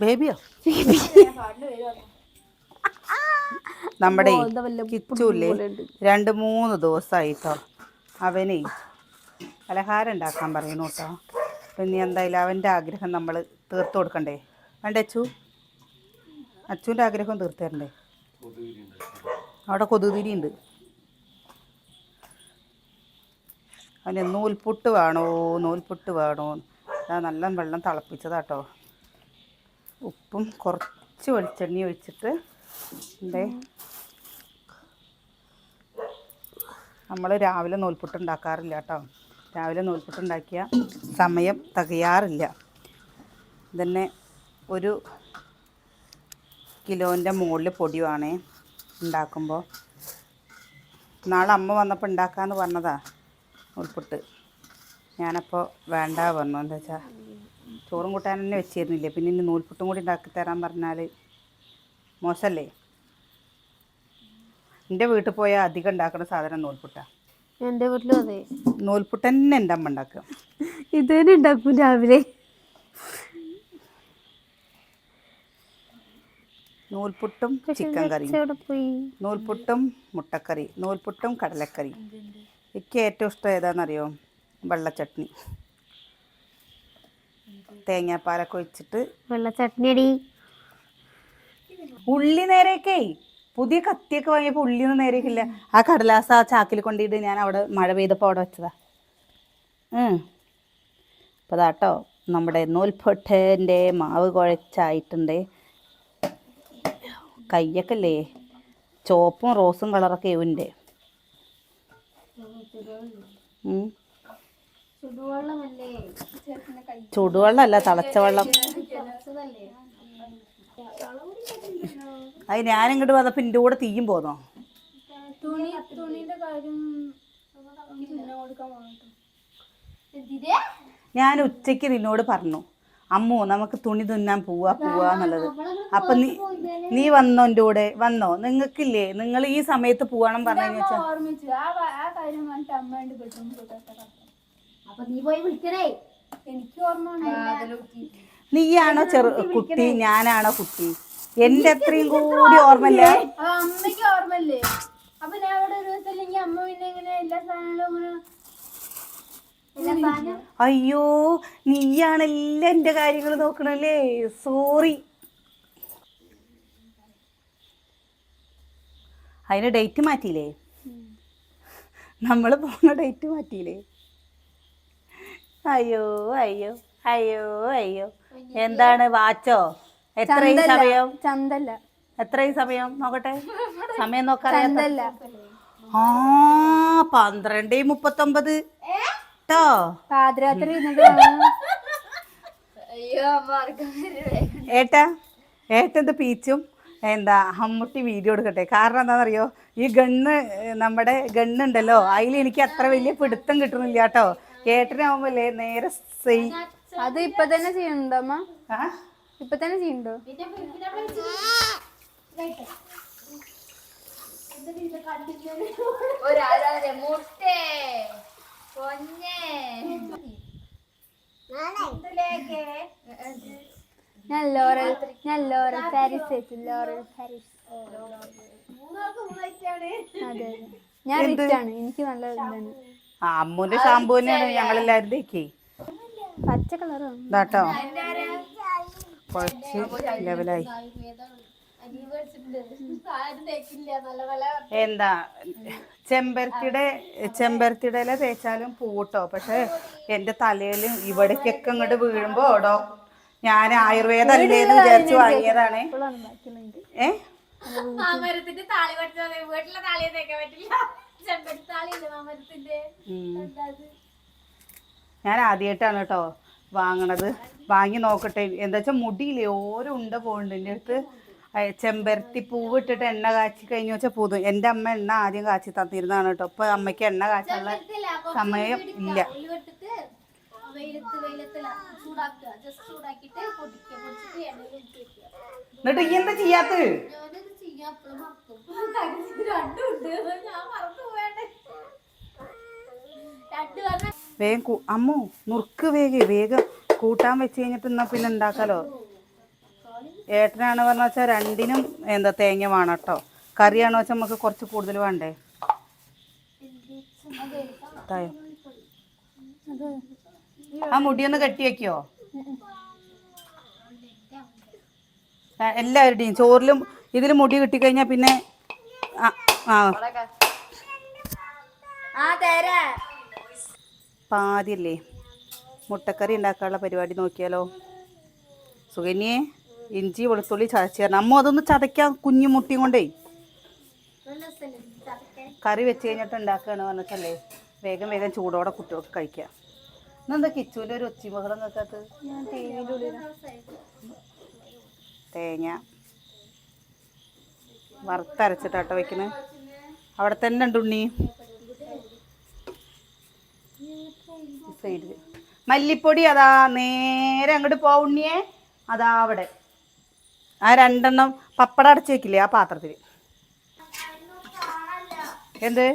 ബേബിയോ നമ്മുടെ കിച്ചൂല്ലേ 2-3 ദിവസമായിട്ടോ അവനെ പലഹാരം ഉണ്ടാക്കാൻ പറയുന്നു കേട്ടോ. പിന്നെ എന്തായാലും അവൻ്റെ ആഗ്രഹം നമ്മൾ തീർത്തു കൊടുക്കണ്ടേ വേണ്ട അച്ചുവിൻ്റെ ആഗ്രഹം തീർത്തു തരണ്ടേ. അവിടെ കൊതുകുതിരി ഉണ്ട്. അവന് നൂൽപുട്ട് വേണോ അതാ നല്ല വെള്ളം തിളപ്പിച്ചതാട്ടോ. ഉപ്പും കുറച്ച് വെളിച്ചെണ്ണ ഒഴിച്ചിട്ട് നമ്മൾ രാവിലെ നൂൽപുട്ട് ഉണ്ടാക്കാറില്ല കേട്ടോ. രാവിലെ നൂൽപുട്ട് ഉണ്ടാക്കിയ സമയം തികയാറില്ല. ഇതന്നെ 1 കിലോൻ്റെ മുകളിൽ പൊടി വേണേ ഉണ്ടാക്കുമ്പോൾ. നാളെ അമ്മ വന്നപ്പോൾ ഉണ്ടാക്കാമെന്ന് പറഞ്ഞതാ നൂൽപുട്ട്. ഞാനപ്പോൾ വേണ്ട പറഞ്ഞു. എന്താ വെച്ചാൽ ചോറും കൂട്ടാൻ തന്നെ വെച്ചിരുന്നില്ലേ, പിന്നെ ഇനി നൂൽപുട്ടും കൂടി ഉണ്ടാക്കി തരാൻ പറഞ്ഞാൽ മോശമല്ലേ. എൻ്റെ വീട്ടിൽ പോയാൽ അധികം ഉണ്ടാക്കുന്ന സാധനം നൂൽപുട്ടാണ്. എൻ്റെ വീട്ടിലും അതെ, നൂൽപുട്ട് തന്നെ എൻ്റെ അമ്മ ഉണ്ടാക്കുക. ഇത് തന്നെ ഉണ്ടാക്കും രാവിലെ. നൂൽപുട്ടും ചിക്കൻ കറി, നൂൽപുട്ടും മുട്ടക്കറി, നൂൽപുട്ടും കടലക്കറി. എനിക്ക് ഏറ്റവും ഇഷ്ടം ഏതാണെന്നറിയോ? വെള്ളച്ചട്നി. തേങ്ങാപ്പാലൊക്കെ ഒഴിച്ചിട്ട് വെള്ളച്ചട്നി അടി. ഉള്ളി നേരേക്കേ പുതിയ കത്തിയൊക്കെ വാങ്ങിയപ്പോൾ ഉള്ളിയൊന്നും നേരേക്കില്ല. ആ കടലാസ് ആ ചാക്കിൽ കൊണ്ടിട്ട് ഞാൻ അവിടെ മഴ പെയ്തപ്പോൾ അവിടെ വെച്ചതാ. അപ്പോൾ അതാട്ടോ നമ്മുടെ നൂൽപുട്ടിൻ്റെ മാവ് കുഴച്ചായിട്ടുണ്ട്. കയ്യൊക്കെ അല്ലേ ചുവപ്പും റോസും കളറൊക്കെ ഇവൻ്റെ. ചുടുവെള്ളമല്ല, തിളച്ച വെള്ളം. അത് ഞാനിങ്ങോട്ട് വന്നപ്പോൾ എൻ്റെ കൂടെ തീയും പോന്നോ? ഞാൻ ഉച്ചയ്ക്ക് നിന്നോട് പറഞ്ഞു, അമ്മു നമുക്ക് തുണി തുന്നാൻ പോവാന്നുള്ളത്. അപ്പം നീ വന്നോ? എൻ്റെ കൂടെ വന്നോ? നിങ്ങൾക്കില്ലേ, നിങ്ങൾ ഈ സമയത്ത് പോവാണം പറഞ്ഞു വെച്ചാൽ നീയാണോ കുട്ടി, ഞാനാണോ കുട്ടി? എന്റെ അത്രയും കൂടി ഓർമ്മയില്ല. അയ്യോ, നീയാണെല്ലാം എന്റെ കാര്യങ്ങൾ നോക്കണല്ലേ. സോറി. അതിന് ഡേറ്റ് മാറ്റിയില്ലേ? നമ്മൾ പോണ ഡേറ്റ് മാറ്റിയില്ലേ? അയ്യോ അയ്യോ അയ്യോ അയ്യോ. എന്താണ് വാച്ചോ? എത്രയും സമയം? ചന്തല്ല. എത്രയും സമയം നോക്കട്ടെ, സമയം നോക്കാൻ. 12:39 ട്ടോ. ഏട്ടത് പീച്ചും എന്താ അമ്മൂട്ടി വീഡിയോ എടുക്കട്ടെ. കാരണം എന്താണെന്നറിയോ? ഈ നമ്മുടെ ഗണ്ണുണ്ടല്ലോ, അതിൽ എനിക്ക് അത്ര വലിയ പിടുത്തം കിട്ടുന്നില്ല കേട്ടോ. ഏട്ടനാവുമ്പോല്ലേ നേരെ അത് ഇപ്പൊ തന്നെ ചെയ്യണ്ടോ അമ്മ? ഇപ്പൊ തന്നെ ചെയ്യണ്ടോ? ഞാൻ ലോറൽ പാരീസ്. അതെ, ഞാൻ റിച്ച് ആണ്, എനിക്ക് നല്ല ഇതാണ്. അമ്മൂന്റെ ഷാമ്പൂ തന്നെയാണ് ഞങ്ങളെല്ലാവരും തേക്കേ. പച്ച കളറോ ഇതാട്ടോ കുറച്ച് ലെവലായി. എന്താ ചെമ്പരത്തിയുടെ ഇല തേച്ചാലും പൂട്ടോ. പക്ഷെ എൻ്റെ തലയിൽ ഇവിടേക്കൊക്കെ ഇങ്ങോട്ട് വീഴുമ്പോ ഞാൻ ആയുർവേദം അല്ലേന്ന് വിചാരിച്ചു വാങ്ങിയതാണ്. ഞാൻ ആദ്യമായിട്ടാണ് കേട്ടോ വാങ്ങണത്. വാങ്ങി നോക്കട്ടെ. എന്താ വെച്ചാൽ മുടിയില്ലേ ഓരോ ഉണ്ട പോകുന്നുണ്ട്. എൻ്റെ അടുത്ത് ചെമ്പരത്തി പൂവ് ഇട്ടിട്ട് എണ്ണ കാച്ചി കഴിഞ്ഞു വെച്ചാൽ പൂതും. എൻ്റെ അമ്മ എണ്ണ ആദ്യം കാച്ചി തന്നിരുന്നതാണ് കേട്ടോ. ഇപ്പം അമ്മയ്ക്ക് എണ്ണ കാച്ചാനുള്ള സമയം ഇല്ല. എന്നിട്ട് ഈ എന്താ ചെയ്യാത്തത്? വേഗം അമ്മു നുറുക്ക് വേഗം കൂട്ടാൻ വെച്ച് കഴിഞ്ഞിട്ട് എന്നാൽ പിന്നെ ഉണ്ടാക്കാലോ. ഏട്ടനാണ് പറഞ്ഞ വെച്ചാൽ രണ്ടിനും എന്താ തേങ്ങ വേണം കേട്ടോ. കറിയാണോ വെച്ചാൽ നമുക്ക് കുറച്ച് കൂടുതൽ വേണ്ടേ. തായോ ആ മുടിയൊന്ന് കെട്ടി വെക്കോ എല്ലാവരുടെയും ചോറിലും ഇതിൽ മുടി കിട്ടിക്കഴിഞ്ഞാൽ പിന്നെ പാതിയല്ലേ. മുട്ടക്കറി ഉണ്ടാക്കാനുള്ള പരിപാടി നോക്കിയാലോ. സുകന്യെ ഇഞ്ചി വെളുത്തുള്ളി ചതച്ച് തരണം. അമ്മ അതൊന്ന് ചതയ്ക്കാം കുഞ്ഞു മുട്ടിയും കൊണ്ടേ. കറി വെച്ച് കഴിഞ്ഞിട്ട് ഉണ്ടാക്കുകയാണ് പറഞ്ഞിട്ടല്ലേ. വേഗം ചൂടോടെ കുട്ടികൾക്ക് കഴിക്കാം. ഇന്നെന്താ കിച്ചൂൻ്റെ ഒരു ഒച്ചിമകളും കേൾക്കാത്തത്? തേങ്ങ വറുത്തരച്ചിട്ടാട്ടോ വെക്കുന്നത്. അവിടെ തന്നെ ഉണ്ട് ഉണ്ണി. സൈഡിൽ മല്ലിപ്പൊടി അതാ നേരെ അങ്ങോട്ട് പോ ഉണ്ണിയെ. അതാ അവിടെ ആ 2 എണ്ണം പപ്പടം അടച്ച് വെക്കില്ലേ ആ പാത്രത്തിൽ. എന്ത്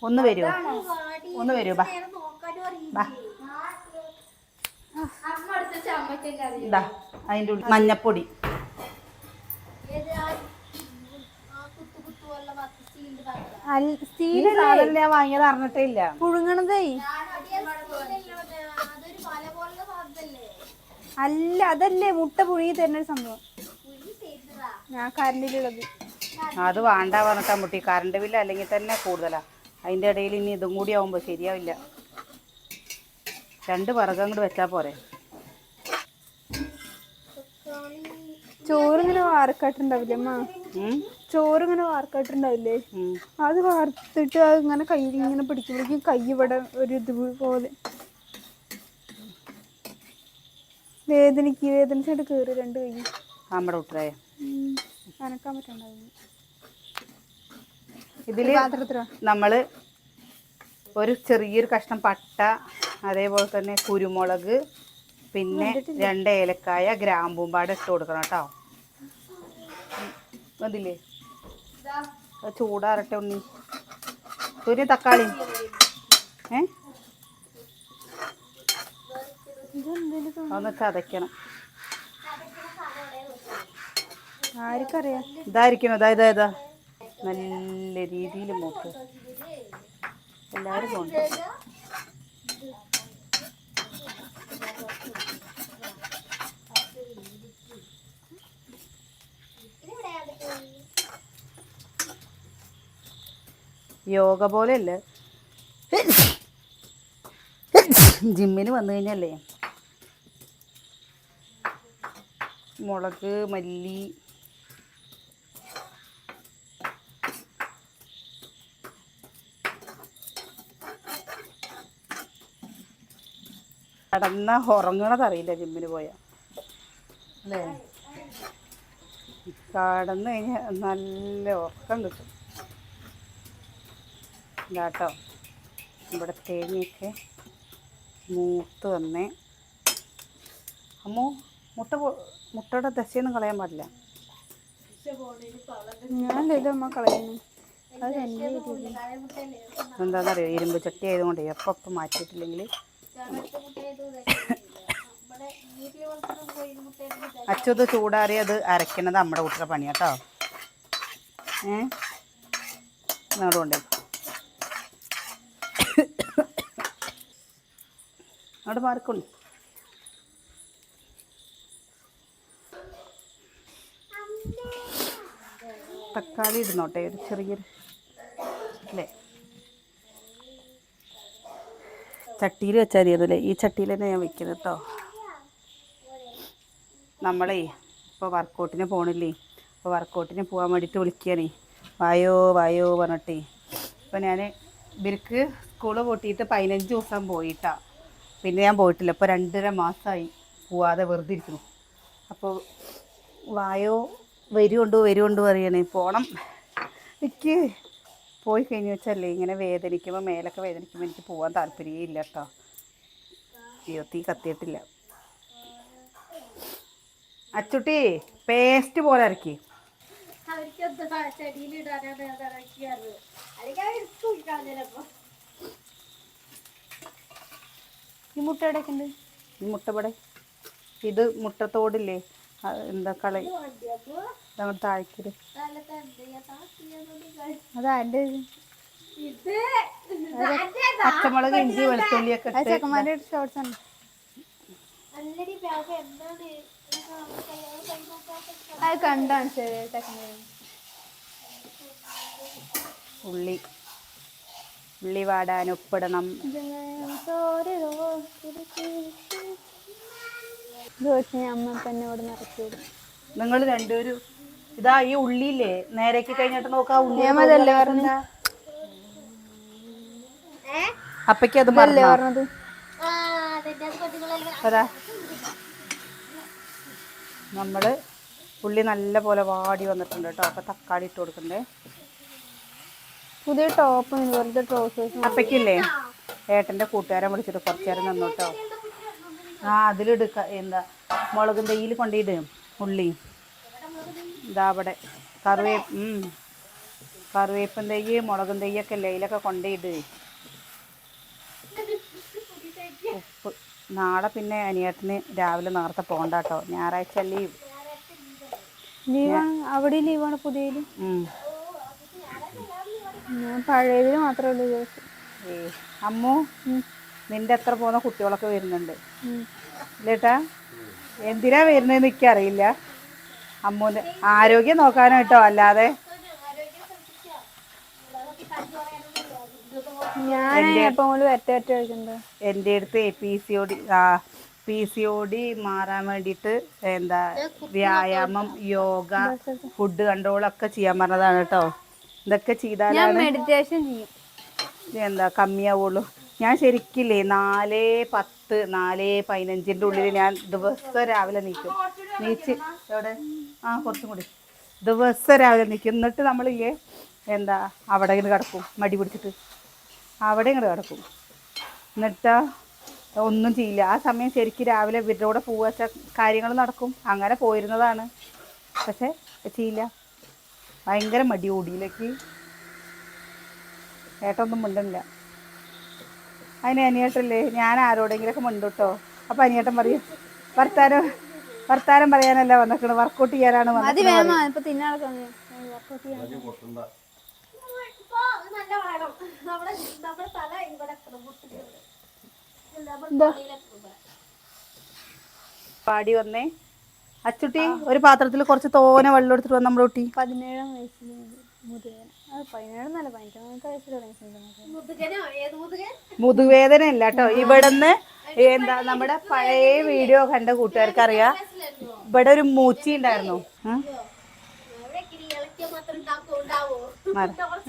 ഒന്ന് വരുമോ ബാ അതിൻ്റെ ഉള്ളിൽ മഞ്ഞപ്പൊടി ഞാൻ വാങ്ങിയത് അറിഞ്ഞിട്ടേ ഇല്ല. പുഴുങ്ങണതേ അല്ല, അതല്ലേ മുട്ട പുഴുങ്ങി തരുന്ന സംഭവം. ഞാൻ കറണ്ടിലുള്ളത് അത് വേണ്ട പറഞ്ഞിട്ടാ മുട്ടി. കറണ്ട് ബില്ല് അല്ലെങ്കിൽ തന്നെ കൂടുതലാ. അതിൻ്റെ ഇടയിൽ ഇനി ഇതും കൂടി ആവുമ്പോൾ ശരിയാവില്ല. 2 വിറകും കൂടി വെച്ചാൽ പോരെ. ചോറിങ്ങനെ വാർക്കാട്ടുണ്ടാവില്ലേ അമ്മ? ചോറിങ്ങനെ വാർക്കാട്ടുണ്ടാവില്ലേ? അത് വാർത്തിട്ട് അത് ഇങ്ങനെ കയ്യിൽ ഇങ്ങനെ പിടിക്കുമ്പോഴേക്കും കൈ ഇവിടെ ഒരു ഇത് പോലെ വേദനിച്ചിട്ട് കയറി 2 കൈ. നമ്മുടെ കുട്ടരായ അനക്കാൻ പറ്റണ്ടാവില്ല. ഇതിൽ നമ്മൾ ഒരു ചെറിയൊരു കഷ്ണം പട്ട, അതേപോലെ തന്നെ കുരുമുളക്, പിന്നെ 2 ഏലക്കായ, ഗ്രാമ്പൂം പാടെ ഇട്ട് കൊടുക്കണം കേട്ടോ. മതില്ലേ? ചൂടാറട്ടെ ഉണ്ണി. ഒരു തക്കാളി ഒന്ന് ചതയ്ക്കണം. ആർക്കറിയാം ഇതായിരിക്കണം. ഇതാ നല്ല രീതിയിൽ മൂത്ത് എല്ലാവരും പോകുന്നു. യോഗ പോലെയല്ലേ ജിമ്മിന് വന്നു കഴിഞ്ഞല്ലേ. മുളക്, മല്ലി, കടന്ന ഉറങ്ങണതറിയില്ല ജിമ്മിന് പോയാൽ അല്ലേ. കടന്നു കഴിഞ്ഞാൽ നല്ല ഉറക്കം കിട്ടും. ഇതാട്ടോ ഇവിടെ തേങ്ങയൊക്കെ മൂത്ത് വന്നേ. അമ്മോ മുട്ടയുടെ ദശയൊന്നും കളയാൻ പാടില്ല. ഞാനമ്മ കളയുന്നു. എന്താണെന്നറിയോ, ഇരുമ്പ് ചട്ടി ആയതുകൊണ്ട് എപ്പം മാറ്റിയിട്ടില്ലെങ്കിൽ അച്ചത് ചൂടാറി അത് അരയ്ക്കുന്നത് നമ്മുടെ കുട്ടിയുടെ പണിയാട്ടോ. അതുകൊണ്ടേ അവിടെ മാറിക്കൊള്ളു. തക്കാളി ഇടുന്നോട്ടെ ഒരു ചെറിയൊരു അല്ലേ. ചട്ടിയിൽ വെച്ചാൽ മതി. അതല്ലേ ഈ ചട്ടിയിൽ തന്നെ ഞാൻ വെക്കുന്നത് കേട്ടോ. നമ്മളേ ഇപ്പോൾ വർക്കൗട്ടിന് പോകണില്ലേ. അപ്പോൾ വർക്കൗട്ടിന് പോകാൻ വേണ്ടിയിട്ട് വിളിക്കുകയാണേ. വായോ പറഞ്ഞിട്ടേ. അപ്പോൾ ഞാൻ ഇവർക്ക് സ്കൂള് പൂട്ടിയിട്ട് 15 ദിവസം പോയിട്ടാ. പിന്നെ ഞാൻ പോയിട്ടില്ല. ഇപ്പോൾ 2.5 മാസമായി പോവാതെ വെറുതെ ഇരിക്കുന്നു. അപ്പോൾ വരുമുണ്ട് പറയണേ. പോകണം. എനിക്ക് പോയി കഴിഞ്ഞ് വെച്ചല്ലേ ഇങ്ങനെ വേദനിക്കുമ്പോൾ, മേലൊക്കെ വേദനിക്കുമ്പോൾ എനിക്ക് പോകാൻ താല്പര്യമേ ഇല്ല കേട്ടോ. തീ കത്തിയിട്ടില്ല. അച്ചുട്ടി പേസ്റ്റ് പോലെ ഇറക്കി. ഈ മുട്ട എവിടെയൊക്കെ ഉണ്ട്? ഈ മുട്ടപ്പടെ ഇത് മുട്ടത്തോടില്ലേ എന്താ കളി നമ്മൾ താഴ്ക്കല് അതാരുടെ പച്ചമുളക് ഇഞ്ചി വെളുത്തുള്ളിയൊക്കെ ഇട്ട് ചെക്കന്മാരുടെ ഷോർട്സ് ആണ്. അത് കണ്ടാണ് ശരി ചെക്കന്മാർ. ഉള്ളി വാടാൻ ഉപ്പിടണം. അമ്മ തന്നെ ഇവിടെ നിറച്ചത്. നിങ്ങൾ രണ്ടുപേരും ഇതാ ഈ ഉള്ളിയില്ലേ നേരേക്ക് കഴിഞ്ഞിട്ട് നോക്കാ ഉള്ളി പറഞ്ഞ അപ്പയ്ക്ക് അത് പറഞ്ഞത്. അതാ നമ്മള് ഉള്ളി നല്ല പോലെ വാടി വന്നിട്ടുണ്ട് കേട്ടോ. അപ്പൊ തക്കാളി ഇട്ട് കൊടുക്കണ്ടേ. പുതിയ ടോപ്പ് വെറുതെ ട്രൗസേഴ്സ്. അപ്പയ്ക്കില്ലേ ഏട്ടൻ്റെ കൂട്ടുകാരെ വിളിച്ചിട്ട് കുറച്ച് നേരം നിന്നു കേട്ടോ. ആ അതിലിടുക്ക എന്താ മുളകും തൈയിൽ കൊണ്ടിട്ട് ഉള്ളി ഇതാ അവിടെ കറിവേപ്പും തൈ മുളകും തൈയൊക്കെ അല്ലേ അതിലൊക്കെ കൊണ്ടിട്ട് ഉപ്പ്. നാളെ പിന്നെ അനിയേട്ടന് രാവിലെ നേരത്തെ പോകണ്ട കേട്ടോ. ഞായറാഴ്ച ലീവ്. ലീവാണ്. അവിടെ ലീവാണ് പുതിയതിൽ. ഞാൻ പഴയതിൽ മാത്രമേ ഉള്ളൂ ദിവസം. അമ്മു നിന്റെ എത്ര പോകുന്ന കുട്ടികളൊക്കെ വരുന്നുണ്ട് ഇല്ലേട്ടാ. എന്തിനാ വരുന്നതെന്ന് എനിക്കറിയില്ല. അമ്മൂൻ്റെ ആരോഗ്യം നോക്കാനായിട്ടോ. അല്ലാതെ എൻ്റെ അടുത്ത് PCOD മാറാൻ വേണ്ടിയിട്ട് എന്താ വ്യായാമം, യോഗ, ഫുഡ് കൺട്രോളൊക്കെ ചെയ്യാൻ പറഞ്ഞതാണ് കേട്ടോ. ഇതൊക്കെ ചെയ്താലാണ് മെഡിറ്റേഷൻ ചെയ്യും. എന്താ കമ്മിയാവുള്ളൂ. ഞാൻ ശരിക്കില്ലേ 4:10 4:15 ഉള്ളിൽ ഞാൻ ദിവസം രാവിലെ നീച്ച് എവിടെ കുറച്ചും കൂടി ദിവസം രാവിലെ നീക്കും. എന്നിട്ട് നമ്മളില്ലേ എന്താ അവിടെ ഇങ്ങനെ കിടക്കും മടി പിടിച്ചിട്ട്. അവിടെ ഇങ്ങനെ കിടക്കും. എന്നിട്ടാ ഒന്നും ചെയ്യില്ല. ആ സമയം ശരിക്കും രാവിലെ ഇവരുടെ കൂടെ പോവാച്ച കാര്യങ്ങൾ നടക്കും. അങ്ങനെ പോയിരുന്നതാണ്. പക്ഷെ ചെയ്യില്ല. ഭയങ്കര മടി ഓടിയിലേക്ക്. ഏട്ടൊന്നും മിണ്ടുന്നില്ല. അതിന് അനിയേട്ടല്ലേ ഞാൻ ആരോടെങ്കിലൊക്കെ മിണ്ടും കേട്ടോ. അപ്പം അനിയേട്ടൻ പറയും വർത്താനം പറയാനല്ല വന്നിക്കണ്, വർക്കൗട്ട് ചെയ്യാനാണ് വന്നത്. പാടി വന്നേ അച്ചുട്ടി. ഒരു പാത്രത്തിൽ കുറച്ച് തോനെ വെള്ളം എടുത്തിട്ട് വന്ന് നമ്മുടെ കുട്ടി 17 വയസ്സിൽ മുതുവേദന അല്ല കേട്ടോ. ഇവിടുന്ന് എന്താ നമ്മുടെ പഴയ വീഡിയോ കണ്ട കൂട്ടുകാർക്ക് അറിയാം. ഇവിടെ ഒരു മൂച്ചി ഉണ്ടായിരുന്നു.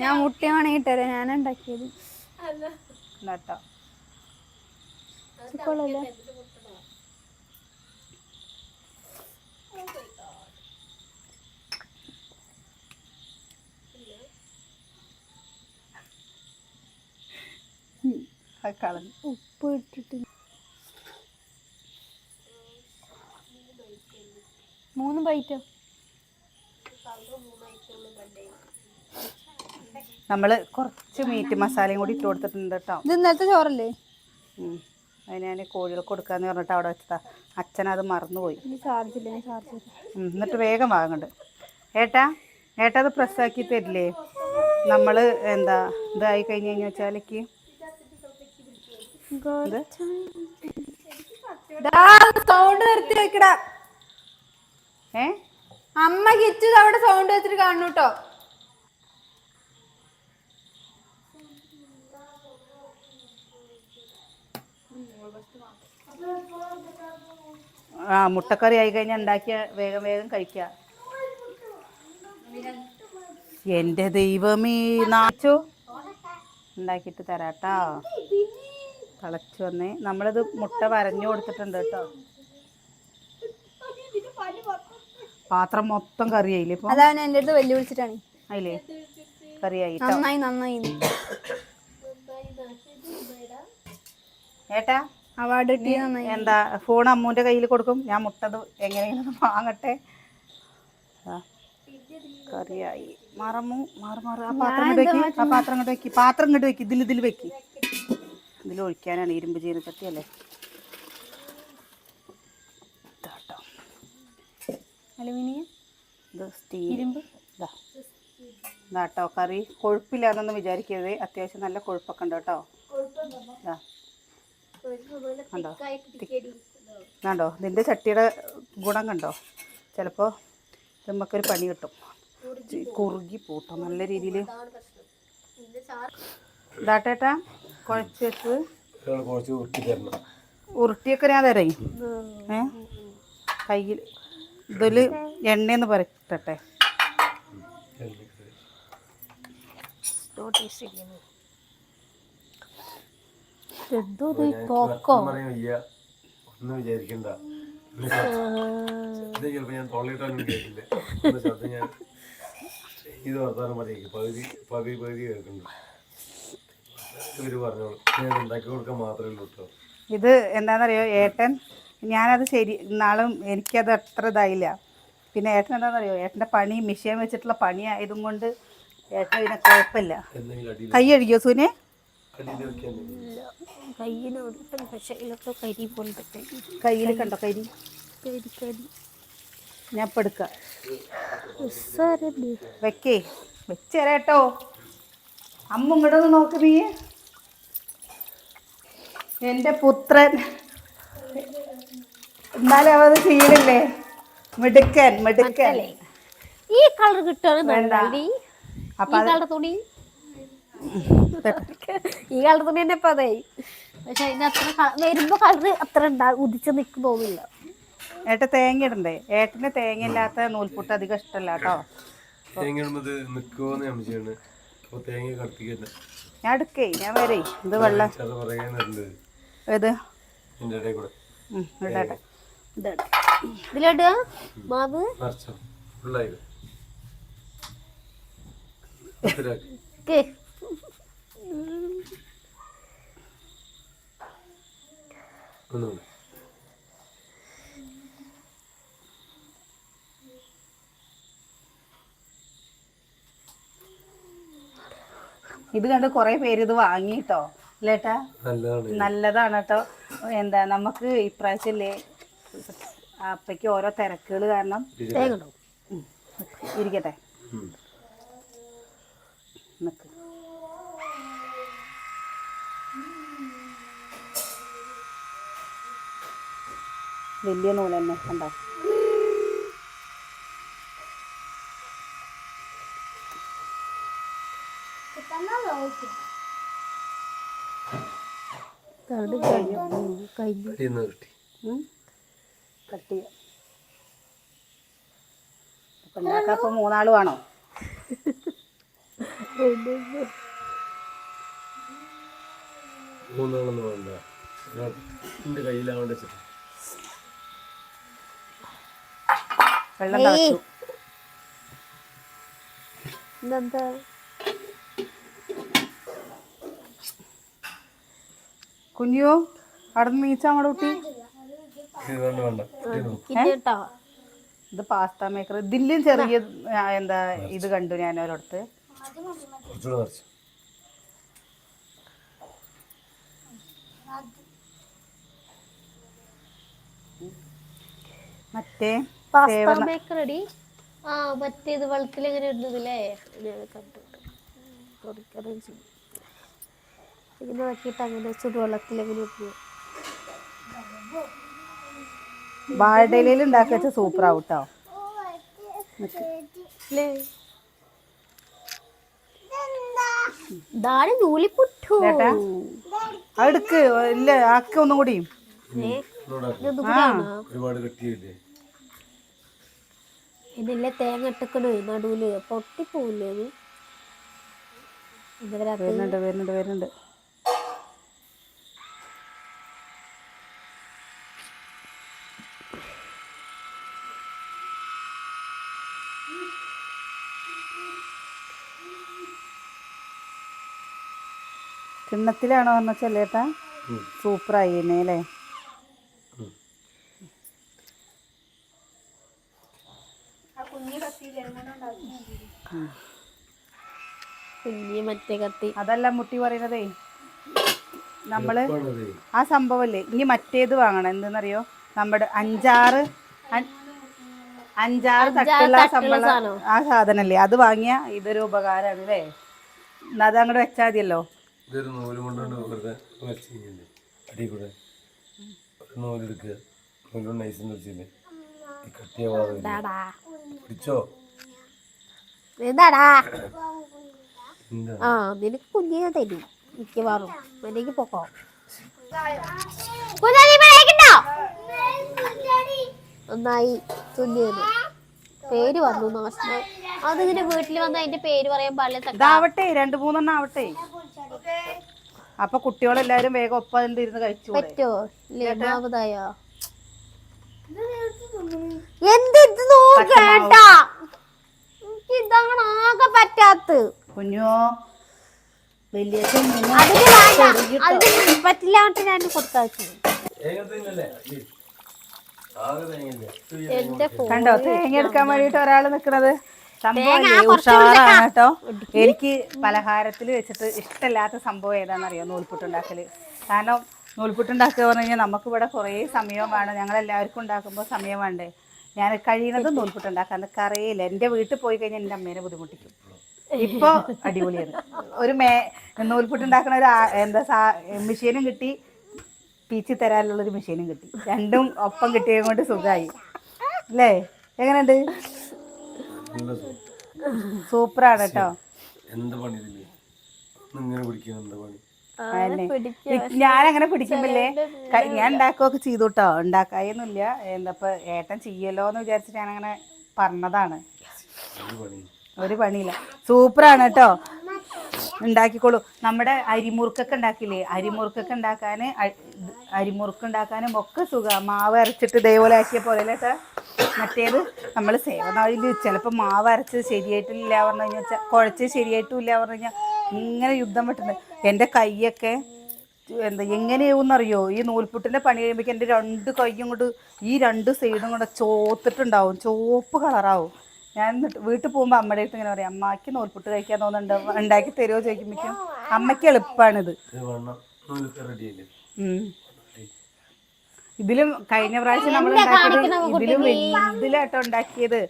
ഞാൻ മുട്ട വേണമെങ്കിൽ തരാം. ഞാനാ ഉണ്ടാക്കിയത് കേട്ടോ. ഉപ്പ് ഇട്ടിട്ട് 3 ബൈറ്റോ. നമ്മള് കുറച്ച് മീറ്റ് മസാലയും കൂടി ഇട്ട് കൊടുത്തിട്ടുണ്ട് കേട്ടോ. ഇത് ഇന്നലത്തെ ചോറല്ലേ? അതിന് ഞാൻ കോഴികൾക്ക് കൊടുക്കാന്ന് പറഞ്ഞിട്ട് അവിടെ വെച്ചതാ. അച്ഛനത് മറന്നുപോയി. എന്നിട്ട് വേഗം വാങ്ങണ്ട്. ഏട്ടാ അത് പ്രസ്സാക്കി തരില്ലേ? നമ്മൾ എന്താ ഇതായി കഴിഞ്ഞ് കഴിഞ്ഞാൽ വെച്ചാലേക്ക് സൗണ്ട് നിർത്തി വെക്കടാ. അമ്മ കിച്ചു അവിടെ സൗണ്ട് വെച്ചിട്ട് കാണു കേട്ടോ. മുട്ടക്കറി ആയി കഴിഞ്ഞാൽ ഉണ്ടാക്കിയ വേഗം കഴിക്കുക. എൻ്റെ ദൈവമേ നാച്ചു ഉണ്ടാക്കിയിട്ട് തരാട്ടോ. തിളച്ചു വന്നേ. നമ്മളിത് മുട്ട വരഞ്ഞു കൊടുത്തിട്ടുണ്ട് കേട്ടോ. പാത്രം മൊത്തം കറിയായില്ലേ ഇപ്പൊ? അതാണ് എൻ്റെ അടുത്ത് വെല്ലുവിളിച്ചിട്ടാണ്. അതിലേ കറിയായി. നന്നായി ഏട്ടാ അവാർഡ് എന്താ ഫോൺ അമ്മൂൻ്റെ കയ്യിൽ കൊടുക്കും. ഞാൻ മുട്ടത് എങ്ങനെയെങ്കിലും വാങ്ങട്ടെ. കറിയായി. മാറു ആ പാത്രം ഇങ്ങോട്ട് വെക്കി. ആ പാത്രം ഇങ്ങോട്ട് വെക്കി. പാത്രം ഇങ്ങോട്ട് വെക്കി. ഇതിൽ വെക്കി. ഇതിൽ ഒഴിക്കാനാണ്. ഇരുമ്പ് ചീനച്ചട്ടിയല്ലേ. ഇതാട്ടോ അലുമിനിയം, ഇത് സ്റ്റീൽ. ഇതാട്ടോ കറി. കൊഴുപ്പില്ലാന്നൊന്നും വിചാരിക്കരുത്. അത്യാവശ്യം നല്ല കൊഴുപ്പൊക്കെ ഉണ്ട് കേട്ടോ. ഇതാ കണ്ടോ കണ്ടോ ഇതിൻ്റെ ചട്ടിയുടെ ഗുണം കണ്ടോ. ചിലപ്പോൾ നമുക്കൊരു പണി കിട്ടും. കുറുകി പൂട്ടോ നല്ല രീതിയിൽ. ഇതാട്ടേട്ടാ കുഴച്ച് വെച്ച് ഉരുട്ടിയൊക്കെ ഞാൻ തരേ. കയ്യിൽ ഇതിൽ എണ്ണയെന്ന് പരട്ടെ. ഒന്നും വിചാരിക്കണ്ട. ചിലപ്പോ ഞാൻ തൊള്ളയിട്ടാണ് വിചാരിക്കില്ല. ഞാൻ ഇത് വർത്താനം പറയും. പകുതി കേൾക്കുന്നുണ്ട്. ഇവര് പറഞ്ഞോളൂ. ഞാൻ ഉണ്ടാക്കി കൊടുക്കാൻ മാത്രമേ ഉള്ളൂ കേട്ടോ. ഇത് എന്താണെന്നറിയോ ഏട്ടൻ, ഞാനത് ശരി നാളും എനിക്കത് അത്ര ഇതായില്ല. പിന്നെ ഏട്ടൻ എന്താണെന്നറിയോ, ഏട്ടൻ്റെ പണി മിഷ്യൻ വെച്ചിട്ടുള്ള പണി ആയതും കൊണ്ട് ഏട്ടൻ ഇതിനെ കുഴപ്പമില്ല. കൈ കഴുകിയോ സൂനെ? കയ്യിൽ കണ്ടോ കരി? ഞാൻ ഇപ്പം എടുക്കാം. വെക്കേ വെച്ചേരാട്ടോ. അമ്മ ഇങ്ങോട്ടൊന്ന് നോക്ക് നീ. എൻ്റെ പുത്രൻ എന്നാലും അവത് ചെയ്യണില്ലേ. മിടുക്കൻ മിടുക്കൻ. ഈ കളർ കിട്ടുകയാണ്. അപ്പൊ ഈ കളർ തുണി തന്നെ ഇപ്പൊ അതെ. പക്ഷെ അതിന് അത്ര വരുമ്പോ കളർ അത്ര ഉദിച്ച് നിക്ക് തോന്നില്ല. ഏട്ട തേങ്ങ ഇടണ്ടേ? ഏട്ടന് തേങ്ങ ഇല്ലാത്ത നൂൽപുട്ട് അധികം ഇഷ്ടമല്ല കേട്ടോ. ഞാൻ എടുക്കേ, ഞാൻ വരേ. ഇത് വെള്ളം ഏത് ഇടട്ടെ. ഇതിലിടുക മാവ്. ഇത് കണ്ട് കുറെ പേര് ഇത് വാങ്ങിട്ടോ അല്ലേട്ടാ. നല്ലതാണ് കേട്ടോ. എന്താ നമുക്ക് ഇപ്രാവശ്യല്ലേ അപ്പയ്ക്ക് ഓരോ തിരക്കുകൾ കാരണം ഇരിക്കട്ടെ. നിക്ക് വലിയ നൂല് തന്നെ കണ്ടോ. കട്ടി അപ്പൊ ഉണ്ടാക്കാൻ ഇപ്പൊ 3 ആള് വേണോ? മൂന്നാളൊന്നും വേണ്ട. എന്റെ കയ്യിലാവണ്ട. വെള്ളം തിളച്ചു. ഇതെന്താ കുഞ്ഞോ അവിടെ നിന്ന് നീച്ച അങ്ങോട്ട് കുട്ടി. ഇത് പാസ്ത മേക്കർ. ഇതിലും ചെറിയ എന്താ ഇത് കണ്ടു ഞാൻ ഒരിടത്ത്. മറ്റേ പാസ്ത മേക്കർ അടി. ആ മറ്റേത് വെള്ളത്തിൽ എങ്ങനെ ഇടുന്നതില്ലേ കണ്ടിട്ട്. ഇങ്ങനെ നോക്കിയിട്ട് അങ്ങനെ ചുടുവെള്ളത്തിൽ എങ്ങനെ ഇട്ടു. വാഴയിലയിൽ ഉണ്ടാക്കി വെച്ച സൂപ്പർ ആവൂട്ടോ. നൂലിപ്പുട്ടു അടുക്ക് ഇല്ല ആക്കി ഒന്നും കൂടി. ഇതില്ലേ തേങ്ങ ഇട്ടക്കണേ നടുവില് പൊട്ടിപ്പോവില്ലേ അത്? വരുന്നുണ്ട്. കിണ്ണത്തിലാണോ പറഞ്ഞ ചെല്ലേട്ടാ. സൂപ്പറായി അല്ലേ. കുഞ്ഞി മറ്റേ കത്തി. അതല്ല മുട്ടി പറയുന്നതേ, നമ്മള് എളുപ്പമാണത്. ആ സംഭവല്ലേ ഇനി മറ്റേത് വാങ്ങണം. എന്തെന്നറിയോ, നമ്മുടെ അഞ്ചാറ് തട്ടുള്ള സംഭവം, ആ സാധനല്ലേ അത് വാങ്ങിയ ഇതൊരു ഉപകാരമാണ് അല്ലേ. എന്നാ അത് അങ്ങോട്ട് വെച്ചാൽ മതിയല്ലോ. ഇതൊരു നൂല് കൊണ്ടുകൊണ്ട് വെറുതെ വലിച്ചു കഴിഞ്ഞില്ലേ അടി കൂടെ ഒരു നൂലെടുക്കുക, നൂലും നൈസും വെച്ചില്ലേ ഈ കട്ടിയ ഭാഗം പിടിച്ചോ. എന്താടാ എന്താ ആ നിനക്ക് കുഞ്ഞിനെ തരും മിക്കവാറും. എനിക്ക് പൊക്കോ ഒന്നായി തുന്നിയത് പേര് വന്നു നാശം. അതിങ്ങനെ വീട്ടിൽ വന്ന് അതിന്റെ പേര് പറയാൻ പാടില്ല. ഇതാവട്ടെ 2-3 ആവട്ടെ. അപ്പൊ കുട്ടികളെല്ലാരും വേഗം ഒപ്പം ഇരുന്ന് കഴിച്ചു. പറ്റോ ലഭ്യതായോ എന്ത് നോക്കേട്ടാ, ഇതാണ് ആകെ പറ്റാത്ത കുഞ്ഞോ വലിയ അതിന് പറ്റില്ലാണ്ട് ഞാൻ കൊടുത്താച്ചു. എന്റെ കണ്ടോ തേങ്ങ എടുക്കാൻ വേണ്ടിട്ട് ഒരാള് നിക്കണത്. സംഭവം ഉഷാറാണ് കേട്ടോ. എനിക്ക് പലഹാരത്തിൽ വെച്ചിട്ട് ഇഷ്ടമില്ലാത്ത സംഭവം ഏതാണെന്നറിയോ, നൂൽപുട്ടുണ്ടാക്കല്. കാരണം നൂൽപുട്ടുണ്ടാക്കുക പറഞ്ഞു കഴിഞ്ഞാൽ നമുക്ക് ഇവിടെ കുറേ സമയം വേണം. ഞങ്ങളെല്ലാവർക്കും ഉണ്ടാക്കുമ്പോൾ സമയം വേണ്ടേ. ഞാൻ കഴിയുന്നത് നൂൽപുട്ടുണ്ടാക്കാൻ കറിയില്ല. എൻ്റെ വീട്ടിൽ പോയി കഴിഞ്ഞാൽ എൻ്റെ അമ്മേനെ ബുദ്ധിമുട്ടിക്കും. ഇപ്പൊ അടിപൊളിയാണ്. ഒരു നൂൽപുട്ടുണ്ടാക്കണ ഒരു മെഷീനും കിട്ടി, പീച്ചി തരാനുള്ളൊരു മെഷീനും കിട്ടി. രണ്ടും ഒപ്പം കിട്ടിയത് കൊണ്ട് സുഖമായി അല്ലേ. എങ്ങനെയുണ്ട്? സൂപ്പറാണ് കേട്ടോ. എന്ത് പണി ഇതില്ലേ ഇങ്ങനെ പിടിക്കുക, എന്താ പണി? ഞാനങ്ങനെ പിടിക്കുമ്പല്ലേ ഞാൻ ഉണ്ടാക്കുകയൊക്കെ ചെയ്തു കേട്ടോ. ഉണ്ടാക്കായൊന്നുമില്ല. എന്താ ഏട്ടൻ ചെയ്യല്ലോ എന്ന് വിചാരിച്ചിട്ട് ഞാനങ്ങനെ പറഞ്ഞതാണ്. ഒരു പണിയില്ല. സൂപ്പറാണ് കേട്ടോ. ഉണ്ടാക്കിക്കോളൂ. നമ്മുടെ അരിമുറുക്കൊക്കെ ഉണ്ടാക്കില്ലേ, അരിമുറുക്കുണ്ടാക്കാനും ഒക്കെ സുഖമാണ്. മാവ് അരച്ചിട്ട് ഇതേപോലെ ആക്കിയ പോലെ കേട്ടോ. മറ്റേത് നമ്മൾ സേവനാഴിയിൽ ചിലപ്പോൾ മാവ് അരച്ചത് ശരിയായിട്ടില്ല പറഞ്ഞു കഴിഞ്ഞാൽ, കുഴച്ച് ശരിയായിട്ടും ഇല്ല പറഞ്ഞു കഴിഞ്ഞാൽ ഇങ്ങനെ യുദ്ധം വിട്ടുണ്ട്. എൻ്റെ കൈയൊക്കെ എങ്ങനെയാവുമെന്നറിയോ, ഈ നൂൽപുട്ടിൻ്റെ പണി കഴിയുമ്പോഴേക്കും എൻ്റെ 2 കൈയും കൊണ്ട് ഈ 2 സൈഡും കൂടെ ചോത്തിട്ടുണ്ടാവും, ചുവപ്പ് കളറാവും. ഞാൻ വീട്ടിൽ പോകുമ്പോൾ അമ്മയുടെ അടുത്ത് ഇങ്ങനെ പറയും, അമ്മയ്ക്ക് നൂൽപുട്ട് കഴിക്കാൻ തോന്നുന്നുണ്ട്, ഉണ്ടാക്കി തരുമോ ചോദിക്കുമ്പോഴേക്കും അമ്മയ്ക്ക് എളുപ്പമാണിത്. ഇതിലും കഴിഞ്ഞ പ്രാവശ്യം നമ്മൾ ഉണ്ടാക്കിയത് ഇതിലും വലുതിലാട്ടോ ഉണ്ടാക്കിയത്.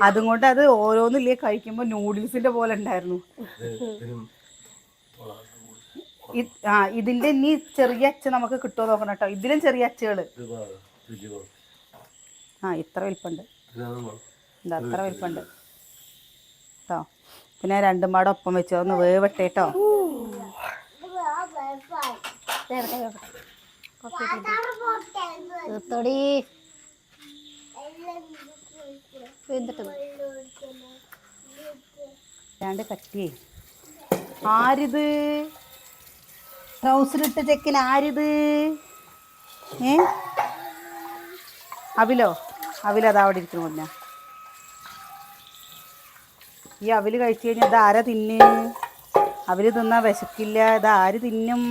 അതുകൊണ്ട് അത് ഓരോന്നില്ലേ കഴിക്കുമ്പോൾ നൂഡിൽസിന്റെ പോലെ ഉണ്ടായിരുന്നു. ഇതിന്റെ ഇനി ചെറിയ അച്ച് നമുക്ക് കിട്ടുമോ നോക്കണം കേട്ടോ. ഇതിലും ചെറിയ അച്ചുകള് ഇത്ര വലിപ്പുണ്ട്. അത്ര വലിപ്പുണ്ട് കേട്ടോ. പിന്നെ 2 പാടെ ഒപ്പം വെച്ചോ, ഒന്ന് വേവട്ടെ കേട്ടോ. കട്ടിയേ ആരിത്? ട്രൗസറിട്ട ചെക്കൻ ആരിത്? അവിലതാ അവിടെ ഇരിക്കുന്നു. കൊഞ്ഞ ഈ അവില് കഴിച്ചു കഴിഞ്ഞാൽ ഇത് ആരാ തിന്ന്? അവര് തിന്നാ വിശക്കില്ല. ഇത് ആര് തിന്നും?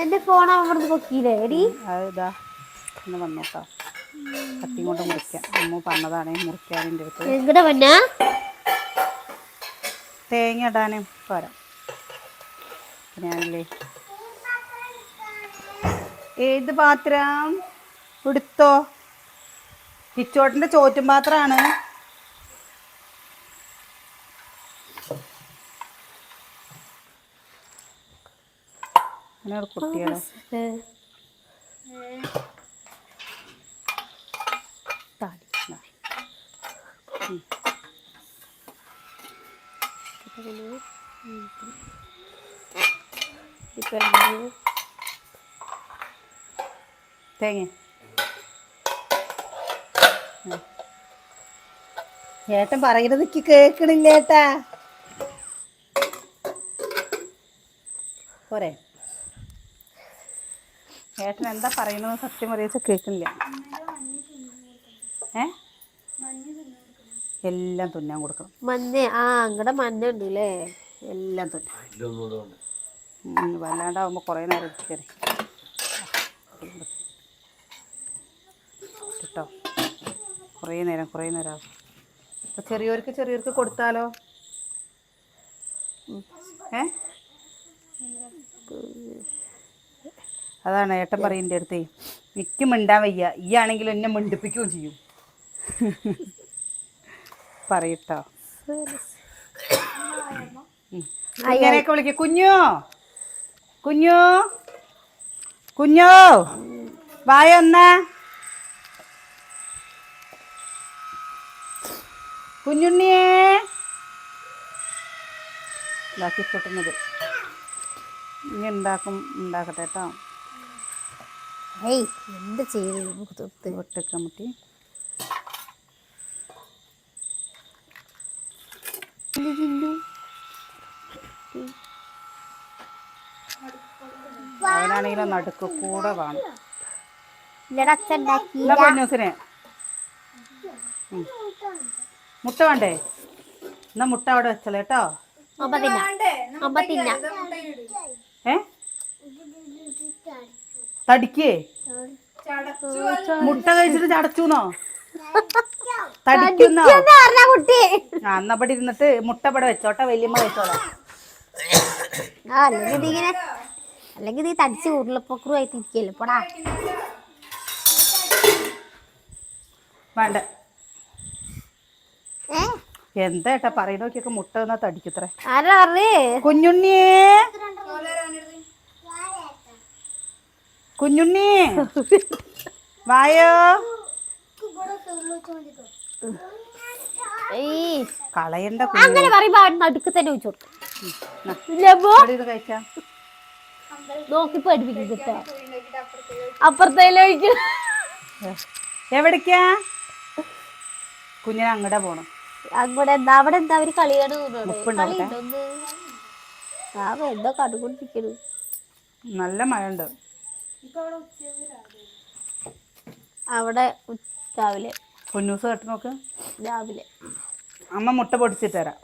എന്റെ ഫോൺ അവിടെ പൊക്കിയില്ലേ എടി? അതാ ഒന്ന് വന്നോട്ടോ. കത്തി കൊണ്ട് മുറിക്കാം. അമ്മ പറഞ്ഞതാണേ മുറിക്കാൻ. എൻ്റെ അടുത്ത് എങ്ങടെ വന്നാ തേങ്ങ ഇടാനും പോരാ. ഞാനില്ലേ ഏത് പാത്രം എടുത്തോ? കിച്ചോട്ടിൻ്റെ ചോറ്റും പാത്രമാണ്. അങ്ങനെ കുട്ടികളെ തേങ്ങ ഏട്ടൻ പറയുന്നത് എനിക്ക് കേൾക്കണില്ല ഏട്ടാ. പോരെ ഏട്ടൻ എന്താ പറയുന്നത് സത്യം അറിയിച്ച കേൾക്കണില്ല. എല്ലാം തുന്നാൻ കൊടുക്കണം. മഞ്ഞ അങ്ങടെ മഞ്ഞ ഉണ്ട് അല്ലേ? എല്ലാം തുന്നാൻ വല്ലാണ്ടാവുമ്പോൾ കുറേ നേരം കയറി കുറേ നേരം ആവും. അപ്പോൾ ചെറിയവർക്ക് കൊടുത്താലോ? അതാണ് ഏട്ടൻ പറയുന്നത് അടുത്തേ, എനിക്ക് മിണ്ടാൻ വയ്യ, ഈ ആണെങ്കിലും എന്നെ മിണ്ടിപ്പിക്കുകയും ചെയ്യും. പറയട്ടോ. ഇങ്ങനെയൊക്കെ വിളിക്കുക, കുഞ്ഞോ കുഞ്ഞോ കുഞ്ഞോ വായ എന്നാ, കുഞ്ഞുണ്ണിയേ ഇതാക്കി പൊട്ടുന്നത്. ഇനി ഉണ്ടാക്കട്ടെ കേട്ടോ. ഏയ് എന്ത് ചെയ്തു ഒട്ടക്കാൻ മുട്ടി. അവനാണെങ്കിലോ നടുക്ക് കൂടെ വേണം. എന്താ പൊന്നൂസിന് മുട്ട വേണ്ടേ? എന്നാ മുട്ട അവിടെ വെച്ചല്ലേ കേട്ടോ. തടിക്കേ മുട്ട കഴിച്ചിട്ട് ചടച്ചൂന്നോ? തടിക്കുന്നോ? എന്നാ ഇവിടെ ഇരുന്നിട്ട് മുട്ട ഇവിടെ വെച്ചോട്ടെ, വല്യമ്മ വെച്ചോളാം. അല്ലെങ്കിൽ നീ തടിച്ച് ഉരുളപ്പൊക്കറുമായിട്ട് ഇരിക്കല്ലേ പോടാ. വേണ്ട. എന്താ ഏട്ടാ പറയുന്ന നോക്കിയൊക്കെ മുട്ട തന്നാ തടിക്കത്രേ. കുഞ്ഞുണ്ണിയേ കുഞ്ഞുണ്ണി വായോ. കളയണ്ട. അങ്ങനെ പറയുമ്പോ നടുക്ക് തന്നെ വെച്ചു കഴിച്ചാ നോക്കി പഠിപ്പിക്കും കിട്ടാ. അപ്പുറത്തേക്ക് എവിടേക്കാ കുഞ്ഞിനെ അങ്ങടെ പോണം? അങ്ങോട്ട് എന്താ അവിടെ എന്താ അവര് കളിയാണ്. എന്താ കണ്ടുകൊണ്ടിരിക്കണു. നല്ല മഴ ഉണ്ട് അവിടെ. രാവിലെ പൊന്നൂസ് കേട്ട് നോക്ക്. രാവിലെ അമ്മ മുട്ട പൊടിച്ചിട്ട് തരാം.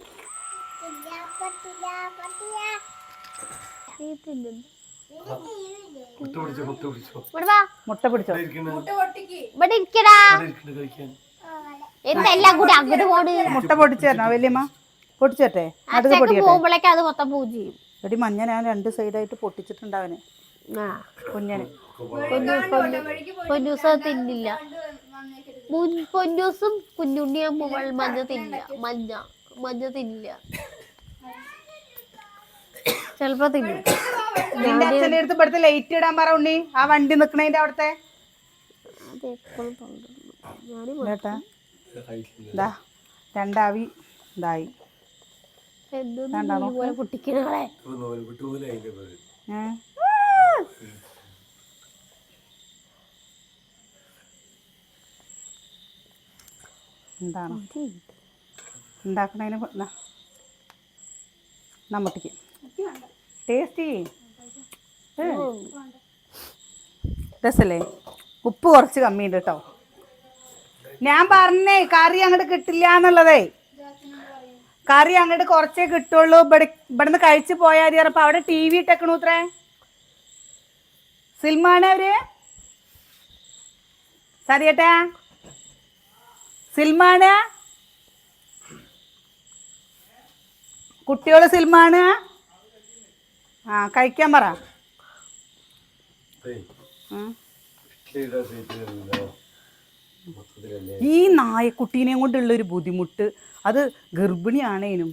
മുട്ട പിടിച്ചോ. ഇവിടെ ഇരിക്കടാ. എന്തെല്ലാം കൂടി അങ്ങോട്ട് പോണ്. മുട്ട പൊടിച്ചു തരണോ വല്യമ്മ? പൊടിച്ചട്ടെ. അടുത്ത് പോകുമ്പോഴേക്കും അത് മൊത്തം പൂജ ചെയ്യും. എടി മഞ്ഞ ഞാൻ 2 സൈഡായിട്ട് പൊട്ടിച്ചിട്ടുണ്ടാവന് കുഞ്ഞന്. പൊന്നൂസ് തിന്നില്ല. പൊന്നൂസും കുഞ്ഞുണ്ണിയാകുമ്പോൾ മഞ്ഞ തിന്നില്ല. മഞ്ഞ തിന്നില്ല. ചെലപ്പോ തിന്നും. നിന്റെ അച്ഛൻ്റെ അടുത്ത് ഇവിടുത്തെ ലൈറ്റ് ഇടാൻ പറ ഉണ്ണി, ആ വണ്ടി നിക്കണേന്റെ അവിടുത്തെ. കേട്ടാ ഇതാ 2 ആവി ഇതായി. പൊട്ടിക്കണേ എന്താണ് ഉണ്ടാക്കണതിന് നമ്മട്ടിക്ക് ടേസ്റ്റി രസല്ലേ? ഉപ്പ് കുറച്ച് കമ്മിയുണ്ട് കേട്ടോ. ഞാൻ പറഞ്ഞേ കറി അങ്ങോട്ട് കിട്ടില്ല എന്നുള്ളതേ. കറി അങ്ങോട്ട് കുറച്ചേ കിട്ടുള്ളൂ. ഇവിടുന്ന് കഴിച്ചു പോയാൽ മതി. അപ്പൊ അവിടെ TV ഇട്ടേക്കണു ഇത്രേ. സിൽമാണ് അവര്. സതിയേട്ടാ സിൽമാണ്. കുട്ടികള് സിൽമാണ്. കഴിക്കാൻ പറ. ഈ നായക്കുട്ടീനെയും കൊണ്ടുള്ളൊരു ബുദ്ധിമുട്ട്, അത് ഗർഭിണിയാണേനും.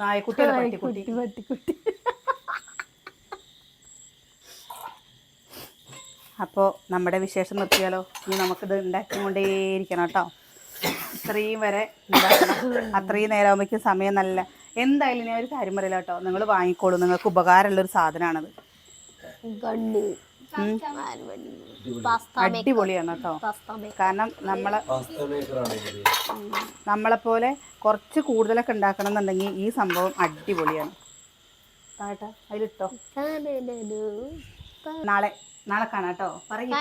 നായക്കുട്ടിയല്ല, പട്ടിക്കുട്ടി. അപ്പോൾ നമ്മുടെ വിശേഷം നിർത്തിയാലോ? ഇനി നമുക്കിത് ഉണ്ടാക്കിക്കൊണ്ടേയിരിക്കണം കേട്ടോ. ഇത്രയും വരെ ഉണ്ടാക്കണം. അത്രയും നേരം ആകുമ്പോഴേക്കും സമയം നല്ല. എന്തായാലും ഞാൻ ഒരു കാര്യം പറയില്ല കേട്ടോ, നിങ്ങൾ വാങ്ങിക്കോളൂ. നിങ്ങൾക്ക് ഉപകാരമുള്ളൊരു സാധനമാണത്. അടിപൊളിയാണ് കേട്ടോ. കാരണം നമ്മളെപ്പോലെ കുറച്ച് കൂടുതലൊക്കെ ഉണ്ടാക്കണം എന്നുണ്ടെങ്കിൽ ഈ സംഭവം അടിപൊളിയാണ്. അതിലിട്ടോ. നാളെ കാണാം കേട്ടോ. പറയും.